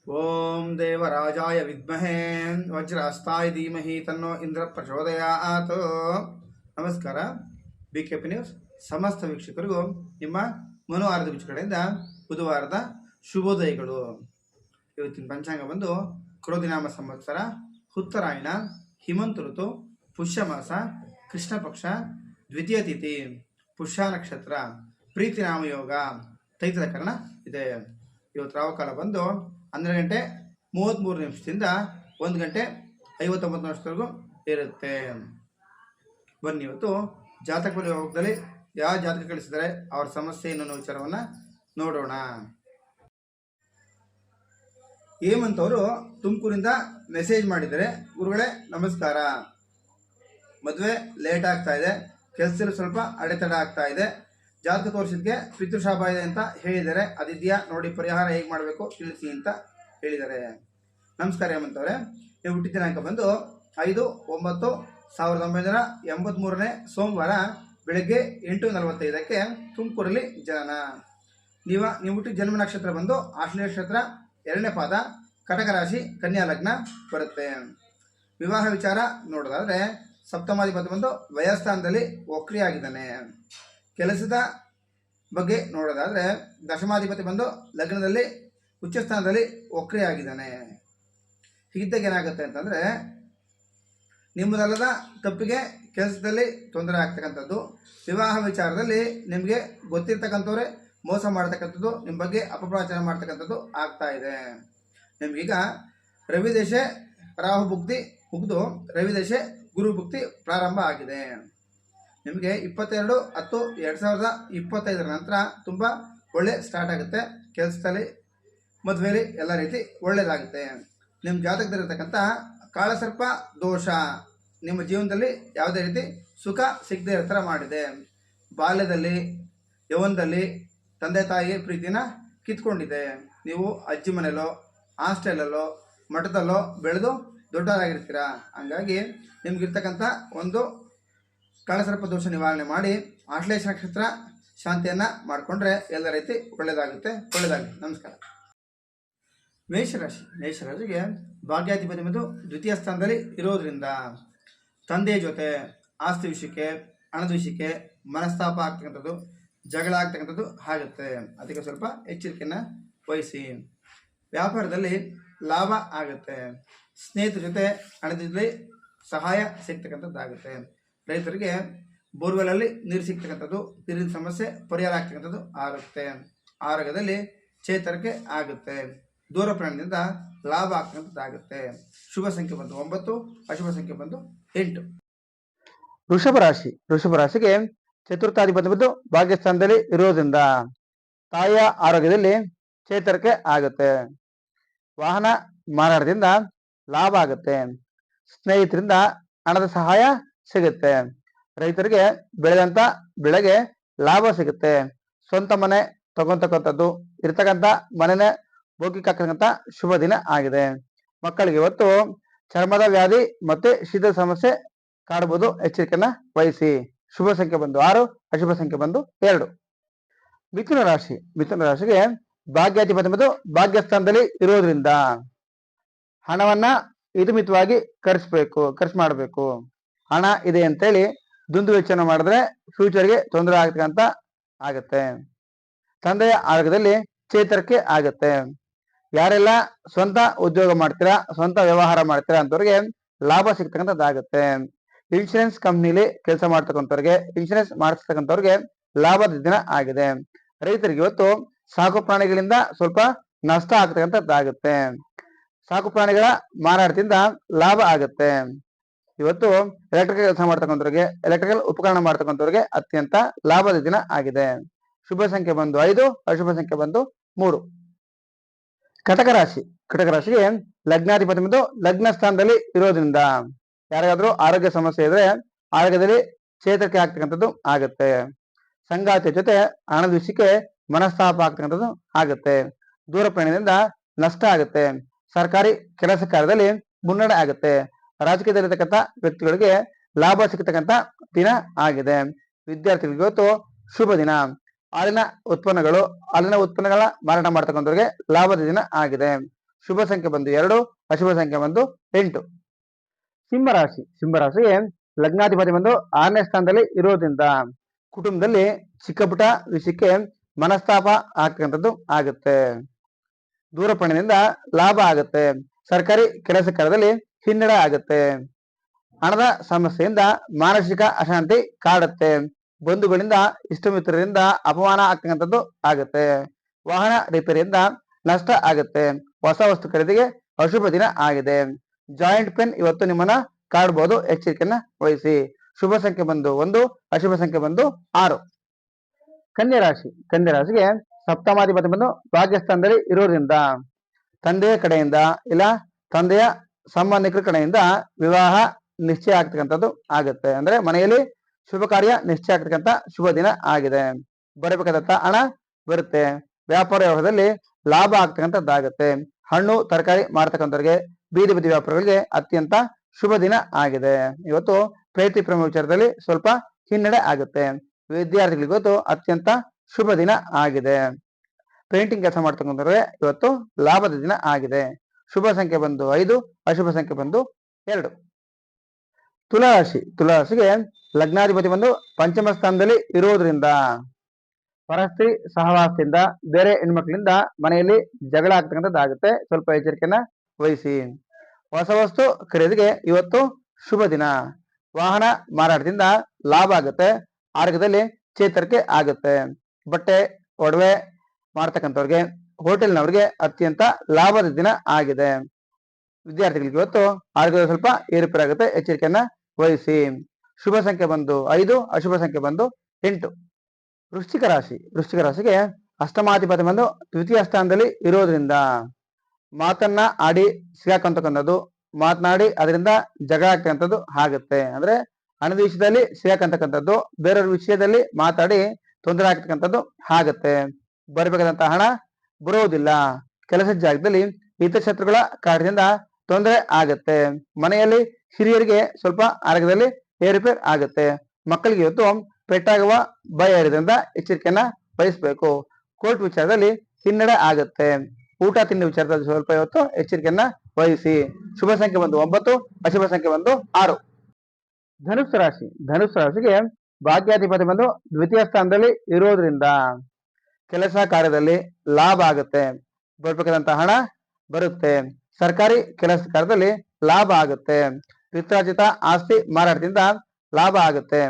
ಓಂ ದೇವರಾಜಾಯ ವಿದ್ಮಹೇ ವಜ್ರಾಸ್ತಾಯ ಧೀಮಹಿ ತನ್ನೋ ಇಂದ್ರ ಪ್ರಚೋದಯಾತ್. ನಮಸ್ಕಾರ. BKP ನ್ಯೂಸ್ ಸಮಸ್ತ ವೀಕ್ಷಕರಿಗೂ ನಿಮ್ಮ ಮನೋವಾರದ ವೀಕ್ಷಕರಿಂದ ಬುಧವಾರದ ಶುಭೋದಯಗಳು. ಇವತ್ತಿನ ಪಂಚಾಂಗ ಬಂದು ಕ್ರೋಧಿನಾಮ ಸಂವತ್ಸರ, ಉತ್ತರಾಯಣ, ಹಿಮಂತ ಋತು, ಪುಷ್ಯ ಮಾಸ, ಕೃಷ್ಣ ಪಕ್ಷ, ದ್ವಿತೀಯ ತಿಥಿ, ಪುಷ್ಯ ನಕ್ಷತ್ರ, ಪ್ರೀತಿ ನಾಮಯೋಗ, ತೈತದ ಕರ್ಣ ಇದೆ. ಇವತ್ತು ರಾಹುಕಾಲ ಬಂದು 12 ಗಂಟೆ 33 ನಿಮಿಷದಿಂದ 1 ಗಂಟೆ 59 ನಿಮಿಷದವರೆಗೂ ಇರುತ್ತೆ. ಬನ್ನಿ ಇವತ್ತು ಜಾತಕ ಹೋಗದಲ್ಲಿ ಯಾವ ಜಾತಕ ಕಳಿಸಿದರೆ ಅವರ ಸಮಸ್ಯೆ ಅನ್ನೋ ವಿಚಾರವನ್ನು ನೋಡೋಣ. ಹೇಮಂತ್ ತುಮಕೂರಿಂದ ಮೆಸೇಜ್ ಮಾಡಿದರೆ, ಗುರುಗಳೇ ನಮಸ್ಕಾರ, ಮದುವೆ ಲೇಟ್ ಆಗ್ತಾ ಇದೆ, ಕೆಲಸದಲ್ಲಿ ಸ್ವಲ್ಪ ಅಡೆತಡೆ ಆಗ್ತಾ ಇದೆ, ಜಾತಕ ತೋರಿಸಿದ್ಕೆ ಪಿತೃಶಾಪ ಇದೆ ಅಂತ ಹೇಳಿದ್ದಾರೆ, ಅದಿದೆಯಾ ನೋಡಿ, ಪರಿಹಾರ ಹೇಗೆ ಮಾಡಬೇಕು ತಿಳಿಸಿ ಅಂತ ಹೇಳಿದ್ದಾರೆ. ನಮಸ್ಕಾರ ಹೇಮಂತ್ ಅವರೇ, ನೀವು ಹುಟ್ಟಿದ ದಿನಾಂಕ ಬಂದು 5/9/1983 ಸೋಮವಾರ ಬೆಳಗ್ಗೆ 8:45ಕ್ಕೆ ತುಮಕೂರಲ್ಲಿ ಜನನ. ನೀವು ಹುಟ್ಟಿದ ಜನ್ಮ ನಕ್ಷತ್ರ ಬಂದು ಆಶ್ಲೇಷ ನಕ್ಷತ್ರ, 2ನೇ ಪಾದ, ಕಟಕ ರಾಶಿ, ಕನ್ಯಾ ಲಗ್ನ ಬರುತ್ತೆ. ವಿವಾಹ ವಿಚಾರ ನೋಡೋದಾದ್ರೆ ಸಪ್ತಮಾಧಿಪತಿ ಬಂದು ವ್ಯಯಸ್ಥಾನದಲ್ಲಿ ವಕ್ರಿಯಾಗಿದ್ದಾನೆ. ಕೆಲಸದ ಬಗ್ಗೆ ನೋಡೋದಾದ್ರೆ ದಶಮಾಧಿಪತಿ ಬಂದು ಲಗ್ನದಲ್ಲಿ ಉಚ್ಚಸ್ಥಾನದಲ್ಲಿ ವಕ್ರಿಯಾಗಿದ್ದಾನೆ. ಹೀಗಿದ್ದಾಗ ಏನಾಗುತ್ತೆ ಅಂತಂದರೆ, ನಿಮ್ಮದಲ್ಲದ ತಪ್ಪಿಗೆ ಕೆಲಸದಲ್ಲಿ ತೊಂದರೆ ಆಗ್ತಕ್ಕಂಥದ್ದು, ವಿವಾಹ ವಿಚಾರದಲ್ಲಿ ನಿಮಗೆ ಗೊತ್ತಿರ್ತಕ್ಕಂಥವ್ರೆ ಮೋಸ ಮಾಡ್ತಕ್ಕಂಥದ್ದು, ನಿಮ್ಮ ಬಗ್ಗೆ ಅಪಪ್ರಚಾರ ಮಾಡ್ತಕ್ಕಂಥದ್ದು ಆಗ್ತಾ ಇದೆ. ನಿಮಗೀಗ ರವಿದೇಶ ರಾಹು ಭುಕ್ತಿ ಮುಗಿದು ರವಿದೇಶ ಗುರು ಭುಕ್ತಿ ಪ್ರಾರಂಭ ಆಗಿದೆ. ನಿಮಗೆ 22/10/2025 ನಂತರ ತುಂಬ ಒಳ್ಳೆ ಸ್ಟಾರ್ಟ್ ಆಗುತ್ತೆ. ಕೆಲಸದಲ್ಲಿ, ಮದುವೆಯಲ್ಲಿ ಎಲ್ಲ ರೀತಿ ಒಳ್ಳೆಯದಾಗುತ್ತೆ. ನಿಮ್ಮ ಜಾತಕದಲ್ಲಿರ್ತಕ್ಕಂಥ ಕಾಳಸರ್ಪ ದೋಷ ನಿಮ್ಮ ಜೀವನದಲ್ಲಿ ಯಾವುದೇ ರೀತಿ ಸುಖ ಸಿಗದೆ ಇರೋ ಥರ ಮಾಡಿದೆ. ಬಾಲ್ಯದಲ್ಲಿ, ಯೌವನದಲ್ಲಿ ತಂದೆ ತಾಯಿ ಪ್ರೀತಿನ ಕಿತ್ಕೊಂಡಿದೆ. ನೀವು ಅಜ್ಜಿ ಮನೆಯಲ್ಲೋ, ಹಾಸ್ಟೆಲಲ್ಲೋ, ಮಠದಲ್ಲೋ ಬೆಳೆದು ದೊಡ್ಡವರಾಗಿರ್ತೀರ. ಹಂಗಾಗಿ ನಿಮ್ಗಿರ್ತಕ್ಕಂಥ ಒಂದು ಕಾಳಸರ್ಪ ದೋಷ ನಿವಾರಣೆ ಮಾಡಿ ಆಶ್ಲೇಷ ನಕ್ಷತ್ರ ಶಾಂತಿಯನ್ನು ಮಾಡಿಕೊಂಡ್ರೆ ಎಲ್ಲ ರೀತಿ ಒಳ್ಳೆಯದಾಗುತ್ತೆ. ನಮಸ್ಕಾರ. ಮೇಷರಾಶಿಗೆ ಭಾಗ್ಯಾಧಿಪತಿ ಮತ್ತು ದ್ವಿತೀಯ ಸ್ಥಾನದಲ್ಲಿ ಇರೋದ್ರಿಂದ ತಂದೆಯ ಜೊತೆ ಆಸ್ತಿ ವಿಷಯಕ್ಕೆ, ಹಣದ ವಿಷಯಕ್ಕೆ ಮನಸ್ತಾಪ ಆಗ್ತಕ್ಕಂಥದ್ದು, ಜಗಳ ಆಗ್ತಕ್ಕಂಥದ್ದು ಆಗುತ್ತೆ. ಅದಕ್ಕೆ ಸ್ವಲ್ಪ ಎಚ್ಚರಿಕೆಯನ್ನು ವಹಿಸಿ. ವ್ಯಾಪಾರದಲ್ಲಿ ಲಾಭ ಆಗುತ್ತೆ. ಸ್ನೇಹಿತರ ಜೊತೆ ಹಣದಲ್ಲಿ ಸಹಾಯ ಸಿಗ್ತಕ್ಕಂಥದ್ದಾಗುತ್ತೆ. ರೈತರಿಗೆ ಬೋರ್ವೆಲಲ್ಲಿ ನೀರು ಸಿಗ್ತಕ್ಕಂಥದ್ದು, ನೀರಿನ ಸಮಸ್ಯೆ ಪರಿಹಾರ ಆಗ್ತಕ್ಕಂಥದ್ದು ಆಗುತ್ತೆ. ಆರೋಗ್ಯದಲ್ಲಿ ಚೇತರಿಕೆ ಆಗುತ್ತೆ. ದೂರ ಪ್ರಯಾಣದಿಂದ ಲಾಭ ಆಗ್ತಕ್ಕಂಥದ್ದಾಗುತ್ತೆ. ಶುಭ ಸಂಖ್ಯೆ ಬಂದು 9, ಅಶುಭ ಸಂಖ್ಯೆ ಬಂದು 8. ವೃಷಭ ರಾಶಿಗೆ ಚತುರ್ಥಾಧಿಪತಿ ಬಂದು ಭಾಗ್ಯಸ್ಥಾನದಲ್ಲಿ ಇರೋದ್ರಿಂದ ತಾಯಿಯ ಆರೋಗ್ಯದಲ್ಲಿ ಚೇತರಿಕೆ ಆಗುತ್ತೆ. ವಾಹನ ಮಾರಾಟದಿಂದ ಲಾಭ ಆಗುತ್ತೆ. ಸ್ನೇಹಿತರಿಂದ ಹಣದ ಸಹಾಯ ಸಿಗುತ್ತೆ. ರೈತರಿಗೆ ಬೆಳೆದಂತ ಬೆಳೆಗೆ ಲಾಭ ಸಿಗುತ್ತೆ. ಸ್ವಂತ ಮನೆ ತಗೊಂತಕ್ಕಂಥದ್ದು, ಇರ್ತಕ್ಕಂಥ ಮನೆನೇ ಭೋಗಿಕಾಗ್ತಕ್ಕಂಥ ಶುಭ ದಿನ ಆಗಿದೆ. ಮಕ್ಕಳಿಗೆ ಇವತ್ತು ಚರ್ಮದ ವ್ಯಾಧಿ ಮತ್ತೆ ಶೀತ ಸಮಸ್ಯೆ ಕಾಡಬಹುದು, ಎಚ್ಚರಿಕೆಯನ್ನ ವಹಿಸಿ. ಶುಭ ಸಂಖ್ಯೆ ಬಂದು 6, ಅಶುಭ ಸಂಖ್ಯೆ ಬಂದು 2. ಮಿಥುನ ರಾಶಿಗೆ ಭಾಗ್ಯಾಧಿಪತಿ ಮತ್ತು ಭಾಗ್ಯಸ್ಥಾನದಲ್ಲಿ ಇರೋದ್ರಿಂದ ಹಣವನ್ನ ಹಿತಮಿತವಾಗಿ ಖರ್ಚು ಮಾಡಬೇಕು. ಹಣ ಇದೆ ಅಂತೇಳಿ ದುಂದು ವೆಚ್ಚನ ಮಾಡಿದ್ರೆ ಫ್ಯೂಚರ್ಗೆ ತೊಂದರೆ ಆಗ್ತಕ್ಕಂಥ ಆಗತ್ತೆ. ತಂದೆಯ ಆರೋಗ್ಯದಲ್ಲಿ ಚೇತರಿಕೆ ಆಗತ್ತೆ. ಯಾರೆಲ್ಲ ಸ್ವಂತ ಉದ್ಯೋಗ ಮಾಡ್ತೀರಾ, ಸ್ವಂತ ವ್ಯವಹಾರ ಮಾಡ್ತೀರಾ ಅಂತವ್ರಿಗೆ ಲಾಭ ಸಿಗ್ತಕ್ಕಂಥದ್ದಾಗತ್ತೆ. ಇನ್ಶೂರೆನ್ಸ್ ಕಂಪ್ನಿಲಿ ಕೆಲಸ ಮಾಡ್ತಕ್ಕಂಥವ್ರಿಗೆ, ಇನ್ಶೂರೆನ್ಸ್ ಮಾಡಿಸ್ತಕ್ಕಂಥವ್ರಿಗೆ ಲಾಭದ ದಿನ ಆಗಿದೆ. ರೈತರಿಗೆ ಇವತ್ತು ಸಾಕು ಪ್ರಾಣಿಗಳಿಂದ ಸ್ವಲ್ಪ ನಷ್ಟ ಆಗ್ತಕ್ಕಂಥದ್ದಾಗುತ್ತೆ. ಸಾಕು ಪ್ರಾಣಿಗಳ ಮಾರಾಟದಿಂದ ಲಾಭ ಆಗುತ್ತೆ. ಇವತ್ತು ಎಲೆಕ್ಟ್ರಿಕಲ್ ಕೆಲಸ ಮಾಡ್ತಕ್ಕಂಥವ್ರಿಗೆ, ಎಲೆಕ್ಟ್ರಿಕಲ್ ಉಪಕರಣ ಮಾಡ್ತಕ್ಕಂಥವ್ರಿಗೆ ಅತ್ಯಂತ ಲಾಭದ ದಿನ ಆಗಿದೆ. ಶುಭ ಸಂಖ್ಯೆ ಬಂದು 5, ಅಶುಭ ಸಂಖ್ಯೆ ಬಂದು 3. ಕಟಕ ರಾಶಿಗೆ ಲಗ್ನಾಧಿಪತಿ ಮತ್ತು ಲಗ್ನ ಸ್ಥಾನದಲ್ಲಿ ಇರೋದ್ರಿಂದ ಯಾರಿಗಾದ್ರೂ ಆರೋಗ್ಯ ಸಮಸ್ಯೆ ಇದ್ರೆ ಆರೋಗ್ಯದಲ್ಲಿ ಚೇತರಿಕೆ ಆಗ್ತಕ್ಕಂಥದ್ದು ಆಗುತ್ತೆ. ಸಂಗಾತಿಯ ಜೊತೆ ಹಣದ ವಿಷಯಕ್ಕೆ ಮನಸ್ತಾಪ ಆಗ್ತಕ್ಕಂಥದ್ದು ಆಗುತ್ತೆ. ದೂರ ಪ್ರಯಾಣದಿಂದ ನಷ್ಟ ಆಗುತ್ತೆ. ಸರ್ಕಾರಿ ಕೆಲಸ ಕಾರ್ಯದಲ್ಲಿ ಮುನ್ನಡೆ ಆಗುತ್ತೆ. ರಾಜಕೀಯದಲ್ಲಿರ್ತಕ್ಕಂಥ ವ್ಯಕ್ತಿಗಳಿಗೆ ಲಾಭ ಸಿಗತಕ್ಕಂಥ ದಿನ ಆಗಿದೆ. ವಿದ್ಯಾರ್ಥಿಗಳಿಗೆ ಇವತ್ತು ಶುಭ ದಿನ. ಹಾಲಿನ ಉತ್ಪನ್ನಗಳ ಮಾರಾಟ ಮಾಡ್ತಕ್ಕಂಥವ್ರಿಗೆ ಲಾಭದ ದಿನ ಆಗಿದೆ. ಶುಭ ಸಂಖ್ಯೆ ಬಂದು 2, ಅಶುಭ ಸಂಖ್ಯೆ ಬಂದು 8. ಸಿಂಹರಾಶಿ ಸಿಂಹರಾಶಿಗೆ ಲಗ್ನಾಧಿಪತಿ ಬಂದು 6ನೇ ಸ್ಥಾನದಲ್ಲಿ ಇರೋದ್ರಿಂದ ಕುಟುಂಬದಲ್ಲಿ ಚಿಕ್ಕ ಪುಟ್ಟ ವಿಷಯಕ್ಕೆ ಮನಸ್ತಾಪ ಆಗ್ತಕ್ಕಂಥದ್ದು ಆಗುತ್ತೆ. ದೂರ ಪ್ರಯಾಣದಿಂದ ಲಾಭ ಆಗುತ್ತೆ. ಸರ್ಕಾರಿ ಕೆಲಸ ಕಾರ್ಯದಲ್ಲಿ ಹಿನ್ನಡೆ ಆಗುತ್ತೆ. ಹಣದ ಸಮಸ್ಯೆಯಿಂದ ಮಾನಸಿಕ ಅಶಾಂತಿ ಕಾಡುತ್ತೆ. ಬಂಧುಗಳಿಂದ ಇಷ್ಟ ಮಿತ್ರರಿಂದ ಅಪಮಾನ ಆಗ್ತಕ್ಕಂಥದ್ದು ಆಗುತ್ತೆ. ವಾಹನ ರಿಪೇರಿಯಿಂದ ನಷ್ಟ ಆಗುತ್ತೆ. ಹೊಸ ವಸ್ತು ಖರೀದಿಗೆ ಅಶುಭ ದಿನ ಆಗಿದೆ. ಜಾಯಿಂಟ್ ಪೇನ್ ಇವತ್ತು ನಿಮ್ಮನ್ನ ಕಾಡಬಹುದು, ಎಚ್ಚರಿಕೆಯನ್ನ ವಹಿಸಿ. ಶುಭ ಸಂಖ್ಯೆ ಬಂದು 1, ಅಶುಭ ಸಂಖ್ಯೆ ಬಂದು 6. ಕನ್ಯಾ ರಾಶಿ ಕನ್ಯಾ ರಾಶಿಗೆ ಸಪ್ತಮಾಧಿಪತಿ ಬಂದು ಭಾಗ್ಯಸ್ಥಾನದಲ್ಲಿ ಇರೋದ್ರಿಂದ ತಂದೆಯ ಕಡೆಯಿಂದ ಇಲ್ಲ ತಂದೆಯ ಸಂಬಂಧಿಕರ ಕಡೆಯಿಂದ ವಿವಾಹ ನಿಶ್ಚಯ ಆಗ್ತಕ್ಕಂಥದ್ದು ಆಗುತ್ತೆ. ಅಂದ್ರೆ ಮನೆಯಲ್ಲಿ ಶುಭ ಕಾರ್ಯ ನಿಶ್ಚಯ ಆಗ್ತಕ್ಕಂಥ ಶುಭ ದಿನ ಆಗಿದೆ. ಬರಬೇಕಾದಂತ ಹಣ ಬರುತ್ತೆ. ವ್ಯಾಪಾರ ವ್ಯವಹಾರದಲ್ಲಿ ಲಾಭ ಆಗ್ತಕ್ಕಂಥದ್ದಾಗುತ್ತೆ. ಹಣ್ಣು ತರಕಾರಿ ಮಾರ್ತಕ್ಕಂಥವ್ರಿಗೆ, ಬೀದಿ ಬದಿ ವ್ಯಾಪಾರಗಳಿಗೆ ಅತ್ಯಂತ ಶುಭ ದಿನ ಆಗಿದೆ. ಇವತ್ತು ಪ್ರೀತಿ ಪ್ರೇಮ ವಿಚಾರದಲ್ಲಿ ಸ್ವಲ್ಪ ಹಿನ್ನಡೆ ಆಗುತ್ತೆ. ವಿದ್ಯಾರ್ಥಿಗಳಿಗೆ ಇವತ್ತು ಅತ್ಯಂತ ಶುಭ ದಿನ ಆಗಿದೆ. ಪೇಂಟಿಂಗ್ ಕೆಲಸ ಮಾಡ್ತಕ್ಕಂಥವ್ರಿಗೆ ಇವತ್ತು ಲಾಭದ ದಿನ ಆಗಿದೆ. ಶುಭ ಸಂಖ್ಯೆ ಬಂದು 5, ಅಶುಭ ಸಂಖ್ಯೆ ಬಂದು 2. ತುಲಾರಾಶಿ ತುಲಾರಾಶಿಗೆ ಲಗ್ನಾಧಿಪತಿ ಬಂದು ಪಂಚಮ ಸ್ಥಾನದಲ್ಲಿ ಇರೋದ್ರಿಂದ ಪರಸ್ತ್ರೀ ಸಹವಾಸದಿಂದ ಬೇರೆ ಹೆಣ್ಮಕ್ಳಿಂದ ಮನೆಯಲ್ಲಿ ಜಗಳ ಆಗ್ತಕ್ಕಂಥದ್ದಾಗುತ್ತೆ. ಸ್ವಲ್ಪ ಎಚ್ಚರಿಕೆಯನ್ನ ವಹಿಸಿ. ಹೊಸ ವಸ್ತು ಖರೀದಿಗೆ ಇವತ್ತು ಶುಭ ದಿನ. ವಾಹನ ಮಾರಾಟದಿಂದ ಲಾಭ ಆಗುತ್ತೆ. ಆರೋಗ್ಯದಲ್ಲಿ ಚೇತರಿಕೆ ಆಗುತ್ತೆ. ಬಟ್ಟೆ ಒಡವೆ ಮಾಡ್ತಕ್ಕಂಥವ್ರಿಗೆ, ಹೋಟೆಲ್ನವ್ರಿಗೆ ಅತ್ಯಂತ ಲಾಭದ ದಿನ ಆಗಿದೆ. ವಿದ್ಯಾರ್ಥಿಗಳಿಗೆ ಇವತ್ತು ಆರೋಗ್ಯದ ಸ್ವಲ್ಪ ಏರುಪೇರಾಗುತ್ತೆ, ಎಚ್ಚರಿಕೆಯನ್ನ ವಹಿಸಿ. ಶುಭ ಸಂಖ್ಯೆ ಬಂದು 5, ಅಶುಭ ಸಂಖ್ಯೆ ಬಂದು 8. ವೃಶ್ಚಿಕ ರಾಶಿ ವೃಶ್ಚಿಕ ರಾಶಿಗೆ ಅಷ್ಟಮಾಧಿಪತಿ ಬಂದು ದ್ವಿತೀಯ ಸ್ಥಾನದಲ್ಲಿ ಇರೋದ್ರಿಂದ ಮಾತನ್ನ ಆಡಿ ಸಿಗಾಕಂತಕ್ಕಂಥದ್ದು, ಮಾತನಾಡಿ ಅದರಿಂದ ಜಗಳ ಆಗ್ತಕ್ಕಂಥದ್ದು ಆಗುತ್ತೆ. ಅಂದ್ರೆ ಹಣದ ವಿಷಯದಲ್ಲಿ ಸಿಗಾಕಂತಕ್ಕಂಥದ್ದು, ಬೇರೆಯವ್ರ ವಿಷಯದಲ್ಲಿ ಮಾತಾಡಿ ತೊಂದರೆ ಆಗ್ತಕ್ಕಂಥದ್ದು ಆಗುತ್ತೆ. ಬರಬೇಕಾದಂತಹ ಹಣ ಬರೋದಿಲ್ಲ. ಕೆಲಸದ ಜಾಗದಲ್ಲಿ ಹಿತಶತ್ರುಗಳ ಕಾರಣದಿಂದ ತೊಂದರೆ ಆಗುತ್ತೆ. ಮನೆಯಲ್ಲಿ ಹಿರಿಯರಿಗೆ ಸ್ವಲ್ಪ ಆರೋಗ್ಯದಲ್ಲಿ ಏರುಪೇರು ಆಗುತ್ತೆ. ಮಕ್ಕಳಿಗೆ ಇವತ್ತು ಪೆಟ್ಟಾಗುವ ಭಯ ಇರೋದ್ರಿಂದ ಎಚ್ಚರಿಕೆಯನ್ನ ವಹಿಸಬೇಕು. ಕೋರ್ಟ್ ವಿಚಾರದಲ್ಲಿ ಹಿನ್ನಡೆ ಆಗುತ್ತೆ. ಊಟ ತಿಂಡಿ ವಿಚಾರದಲ್ಲಿ ಸ್ವಲ್ಪ ಇವತ್ತು ಎಚ್ಚರಿಕೆಯನ್ನ ವಹಿಸಿ. ಶುಭ ಸಂಖ್ಯೆ ಬಂದು 9, ಅಶುಭ ಸಂಖ್ಯೆ ಬಂದು 6. ಧನುಸ್ಸು ರಾಶಿ ಧನುಸ್ಸು ರಾಶಿಗೆ ಭಾಗ್ಯಾಧಿಪತಿ ಬಂದು ದ್ವಿತೀಯ ಸ್ಥಾನದಲ್ಲಿ ಇರೋದ್ರಿಂದ ಕೆಲಸ ಕಾರ್ಯದಲ್ಲಿ ಲಾಭ ಆಗುತ್ತೆ. ಬರಬೇಕಾದಂತಹ ಹಣ ಬರುತ್ತೆ. ಸರ್ಕಾರಿ ಕೆಲಸ ಕಾರ್ಯದಲ್ಲಿ ಲಾಭ ಆಗುತ್ತೆ. ಪಿತ್ರಾರ್ಜಿತ ಆಸ್ತಿ ಮಾರಾಟದಿಂದ ಲಾಭ ಆಗುತ್ತೆ.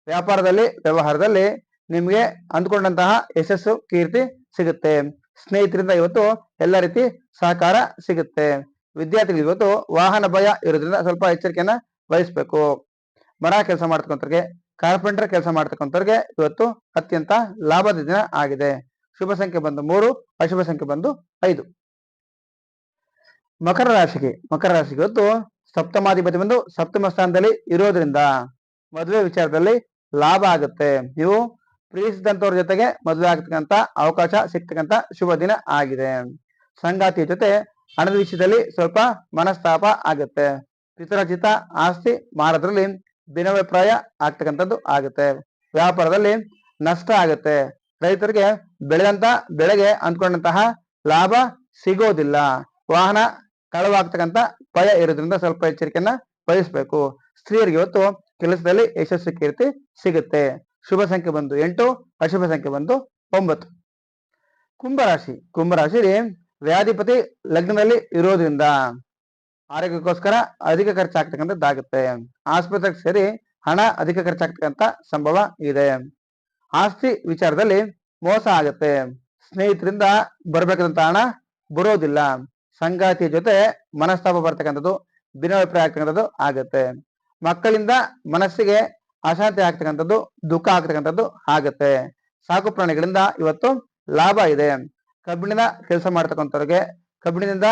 ವ್ಯಾಪಾರದಲ್ಲಿ ವ್ಯವಹಾರದಲ್ಲಿ ನಿಮಗೆ ಅಂದ್ಕೊಂಡಂತಹ ಯಶಸ್ಸು ಕೀರ್ತಿ ಸಿಗುತ್ತೆ. ಸ್ನೇಹಿತರಿಂದ ಇವತ್ತು ಎಲ್ಲ ರೀತಿ ಸಹಕಾರ ಸಿಗುತ್ತೆ. ವಿದ್ಯಾರ್ಥಿಗಳಿಗೆ ಇವತ್ತು ವಾಹನ ಭಯ ಇರೋದ್ರಿಂದ ಸ್ವಲ್ಪ ಎಚ್ಚರಿಕೆಯನ್ನ ವಹಿಸ್ಬೇಕು. ಮರ ಕೆಲಸ ಮಾಡ್ತಕ್ಕಂಥವ್ರಿಗೆ, ಕಾರ್ಪೆಂಟರ್ ಕೆಲಸ ಮಾಡ್ತಕ್ಕಂಥವ್ರಿಗೆ ಇವತ್ತು ಅತ್ಯಂತ ಲಾಭದ ದಿನ ಆಗಿದೆ. ಶುಭ ಸಂಖ್ಯೆ ಬಂದು 3, ಅಶುಭ ಸಂಖ್ಯೆ ಬಂದು 5. ಮಕರ ರಾಶಿಗೆ ಇವತ್ತು ಸಪ್ತಮಾಧಿಪತಿ ಬಂದು ಸಪ್ತಮ ಸ್ಥಾನದಲ್ಲಿ ಇರೋದ್ರಿಂದ ಮದುವೆ ವಿಚಾರದಲ್ಲಿ ಲಾಭ ಆಗುತ್ತೆ. ನೀವು ಪ್ರೀತಿಸಿದಂತವ್ರ ಜೊತೆಗೆ ಮದುವೆ ಆಗ್ತಕ್ಕಂಥ ಅವಕಾಶ ಸಿಗ್ತಕ್ಕಂಥ ಶುಭ ದಿನ ಆಗಿದೆ. ಸಂಗಾತಿಯ ಜೊತೆ ಹಣದ ವಿಷಯದಲ್ಲಿ ಸ್ವಲ್ಪ ಮನಸ್ತಾಪ ಆಗುತ್ತೆ. ಪಿತರಾರ್ಜಿತ ಆಸ್ತಿ ಮಾರೋದ್ರಲ್ಲಿ ಭಿನ್ನಾಭಿಪ್ರಾಯ ಆಗ್ತಕ್ಕಂಥದ್ದು ಆಗುತ್ತೆ. ವ್ಯಾಪಾರದಲ್ಲಿ ನಷ್ಟ ಆಗುತ್ತೆ. ರೈತರಿಗೆ ಬೆಳೆದಂತ ಬೆಳೆಗೆ ಅಂದ್ಕೊಂಡಂತಹ ಲಾಭ ಸಿಗೋದಿಲ್ಲ. ವಾಹನ ಕಳವಾಗ್ತಕ್ಕಂಥ ಭಯ ಇರೋದ್ರಿಂದ ಸ್ವಲ್ಪ ಎಚ್ಚರಿಕೆಯನ್ನ ವಹಿಸ್ಬೇಕು. ಸ್ತ್ರೀಯರಿಗೆ ಇವತ್ತು ಕೆಲಸದಲ್ಲಿ ಯಶಸ್ವಿ ಕೀರ್ತಿ ಸಿಗುತ್ತೆ. ಶುಭ ಸಂಖ್ಯೆ ಬಂದು 8, ಅಶುಭ ಸಂಖ್ಯೆ ಬಂದು 9. ಕುಂಭರಾಶಿ ವ್ಯಾಧಿಪತಿ ಲಗ್ನದಲ್ಲಿ ಇರೋದ್ರಿಂದ ಆರೋಗ್ಯಕ್ಕೋಸ್ಕರ ಅಧಿಕ ಖರ್ಚಾಗ್ತಕ್ಕಂಥದ್ದಾಗುತ್ತೆ. ಆಸ್ಪತ್ರೆಗೆ ಸೇರಿ ಹಣ ಅಧಿಕ ಖರ್ಚಾಗ್ತಕ್ಕಂಥ ಸಂಭವ ಇದೆ. ಆಸ್ತಿ ವಿಚಾರದಲ್ಲಿ ಮೋಸ ಆಗುತ್ತೆ. ಸ್ನೇಹಿತರಿಂದ ಬರಬೇಕಾದಂತ ಹಣ ಬರೋದಿಲ್ಲ. ಸಂಗಾತಿಯ ಜೊತೆ ಮನಸ್ತಾಪ ಬರ್ತಕ್ಕಂಥದ್ದು, ಭಿನ್ನಾಭಿಪ್ರಾಯ ಆಗ್ತಕ್ಕಂಥದ್ದು ಆಗುತ್ತೆ. ಮಕ್ಕಳಿಂದ ಮನಸ್ಸಿಗೆ ಅಶಾಂತಿ ಆಗ್ತಕ್ಕಂಥದ್ದು, ದುಃಖ ಆಗ್ತಕ್ಕಂಥದ್ದು ಆಗುತ್ತೆ. ಸಾಕು ಪ್ರಾಣಿಗಳಿಂದ ಇವತ್ತು ಲಾಭ ಇದೆ. ಕಬ್ಬಿಣದ ಕೆಲಸ ಮಾಡ್ತಕ್ಕಂಥವ್ರಿಗೆ, ಕಬ್ಬಿಣದಿಂದ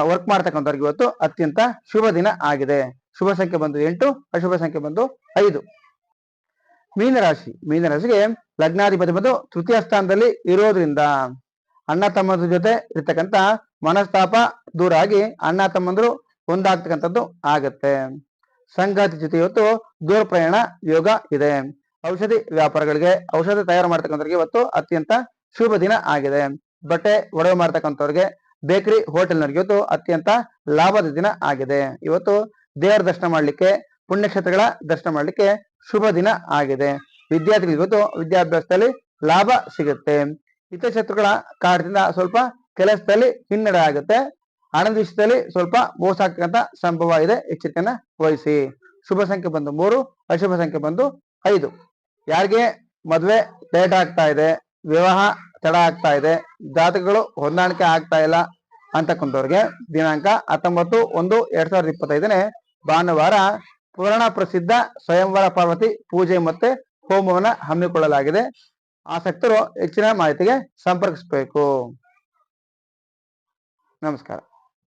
ವರ್ಕ್ ಮಾಡ್ತಕ್ಕಂಥವ್ರಿಗೆ ಇವತ್ತು ಅತ್ಯಂತ ಶುಭ ದಿನ ಆಗಿದೆ. ಶುಭ ಸಂಖ್ಯೆ ಬಂದು 8, ಅಶುಭ ಸಂಖ್ಯೆ ಬಂದು 5. ಮೀನರಾಶಿಗೆ ಲಗ್ನಾಧಿಪತಿ ಬಂದು ತೃತೀಯ ಸ್ಥಾನದಲ್ಲಿ ಇರೋದ್ರಿಂದ ಅಣ್ಣ ತಮ್ಮಂದ್ರ ಜೊತೆ ಇರ್ತಕ್ಕಂಥ ಮನಸ್ತಾಪ ದೂರ ಆಗಿ ಅಣ್ಣ ತಮ್ಮಂದ್ರು ಒಂದಾಗ್ತಕ್ಕಂಥದ್ದು ಆಗತ್ತೆ. ಸಂಗಾತಿ ಜೊತೆ ಇವತ್ತು ದೂರ ಪ್ರಯಾಣ ಯೋಗ ಇದೆ. ಔಷಧಿ ವ್ಯಾಪಾರಗಳಿಗೆ, ಔಷಧಿ ತಯಾರು ಮಾಡ್ತಕ್ಕಂಥವ್ರಿಗೆ ಇವತ್ತು ಅತ್ಯಂತ ಶುಭ ದಿನ ಆಗಿದೆ. ಬಟ್ಟೆ ಒಡವೆ ಮಾಡ್ತಕ್ಕಂಥವ್ರಿಗೆ, ಬೇಕರಿ ಹೋಟೆಲ್ನವರಿಗೆ ಇವತ್ತು ಅತ್ಯಂತ ಲಾಭದ ದಿನ ಆಗಿದೆ. ಇವತ್ತು ದೇವರ ದರ್ಶನ ಮಾಡಲಿಕ್ಕೆ, ಪುಣ್ಯಕ್ಷೇತ್ರಗಳ ದರ್ಶನ ಮಾಡಲಿಕ್ಕೆ ಶುಭ ದಿನ ಆಗಿದೆ. ವಿದ್ಯಾರ್ಥಿಗಳಿಗೆ ಇವತ್ತು ವಿದ್ಯಾಭ್ಯಾಸದಲ್ಲಿ ಲಾಭ ಸಿಗುತ್ತೆ. ಹಿತಶತ್ರುಗಳ ಕಾರಣದಿಂದ ಸ್ವಲ್ಪ ಕೆಲಸದಲ್ಲಿ ಹಿನ್ನಡೆ ಆಗುತ್ತೆ. ಹಣದ ವಿಷಯದಲ್ಲಿ ಸ್ವಲ್ಪ ಮೋಸ ಆಗ್ತಕ್ಕಂಥ ಸಂಭವ ಇದೆ, ಎಚ್ಚರಿಕೆಯನ್ನ ವಹಿಸಿ. ಶುಭ ಸಂಖ್ಯೆ ಬಂದು 3, ಅಶುಭ ಸಂಖ್ಯೆ ಬಂದು 5. ಯಾರಿಗೆ ಮದುವೆ ಲೇಟ್ ಆಗ್ತಾ ಇದೆ, ವಿವಾಹ ತಡ ಆಗ್ತಾ ಇದೆ, ಜಾತಕಗಳು ಹೊಂದಾಣಿಕೆ ಆಗ್ತಾ ಇಲ್ಲ ಅಂತಕ್ಕಂಥವ್ರಿಗೆ ದಿನಾಂಕ 19/1/2025 ಭಾನುವಾರ ಪುರಾಣ ಪ್ರಸಿದ್ಧ ಸ್ವಯಂವರ ಪಾರ್ವತಿ ಪೂಜೆ ಮತ್ತೆ ಹೋಮವನ್ನು ಹಮ್ಮಿಕೊಳ್ಳಲಾಗಿದೆ. ಆಸಕ್ತರು ಹೆಚ್ಚಿನ ಮಾಹಿತಿಗೆ ಸಂಪರ್ಕಿಸಬೇಕು. ನಮಸ್ಕಾರ.